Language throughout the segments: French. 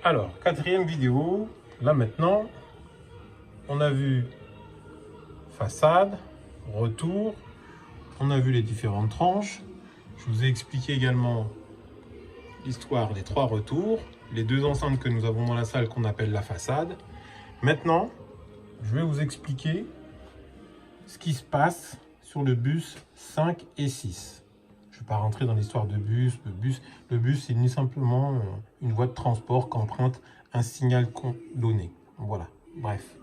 Alors, quatrième vidéo. Là maintenant, on a vu façade, retour, on a vu les différentes tranches. Je vous ai expliqué également l'histoire des 3 retours, les 2 enceintes que nous avons dans la salle qu'on appelle la façade. Maintenant, je vais vous expliquer ce qui se passe sur le bus 5 et 6. Je ne vais pas rentrer dans l'histoire de bus. Le bus, c'est ni simplement une voie de transport qu'emprunte un signal donné. Voilà, bref.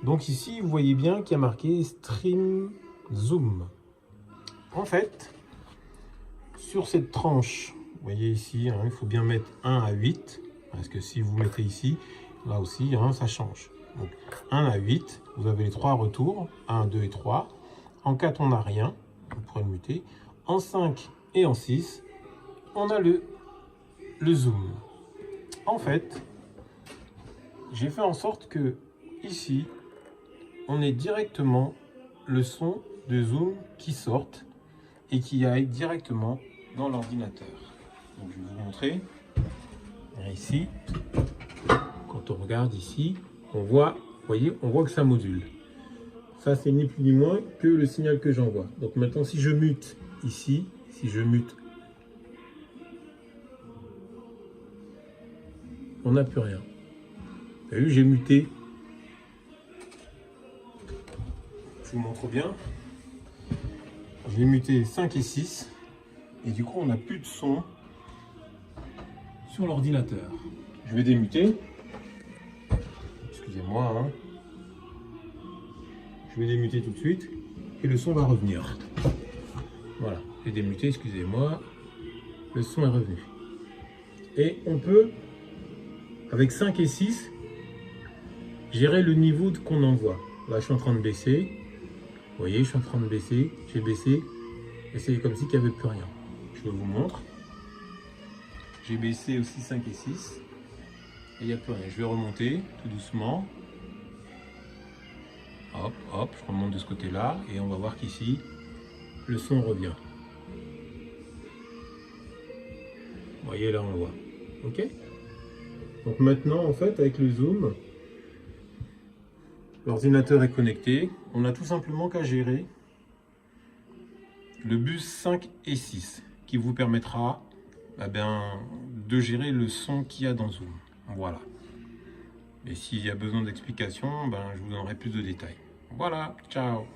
Donc ici, vous voyez bien qu'il y a marqué Stream Zoom. En fait, sur cette tranche, vous voyez ici, il faut bien mettre 1 à 8. Parce que si vous mettez ici, là aussi, ça change. Donc 1 à 8, vous avez les 3 retours, 1, 2 et 3. En 4, on n'a rien, on pourrait le muter. En 5 et en 6, on a le zoom. En fait, j'ai fait en sorte que ici, on ait directement le son de zoom qui sorte et qui aille directement dans l'ordinateur. Donc je vais vous montrer. Ici, quand on regarde ici, on voit, vous voyez, on voit que ça module. Ça, c'est ni plus ni moins que le signal que j'envoie. Donc maintenant, si je mute ici, si je mute, on n'a plus rien. Vous avez vu, j'ai muté. Je vous montre bien. J'ai muté 5 et 6. Et du coup, on n'a plus de son sur l'ordinateur. Je vais démuter. Excusez-moi. Je vais démuter tout de suite. Et le son va revenir. Voilà. J'ai démuté, excusez-moi. Le son est revenu. Et on peut, avec 5 et 6, gérer le niveau qu'on envoie. Là, je suis en train de baisser. Vous voyez, je suis en train de baisser. J'ai baissé. Et c'est comme si il n'y avait plus rien. Je vous montre. J'ai baissé aussi 5 et 6. Et il n'y a plus rien. Je vais remonter tout doucement. Hop, hop, je remonte de ce côté-là. Et on va voir qu'ici, le son revient. Vous voyez, là, on le voit. OK? Donc maintenant, en fait, avec le zoom, l'ordinateur est connecté. On n'a tout simplement qu'à gérer le bus 5 et 6 qui vous permettra de gérer le son qu'il y a dans Zoom. Voilà. Et s'il y a besoin d'explications, je vous donnerai plus de détails. Voilà, ciao.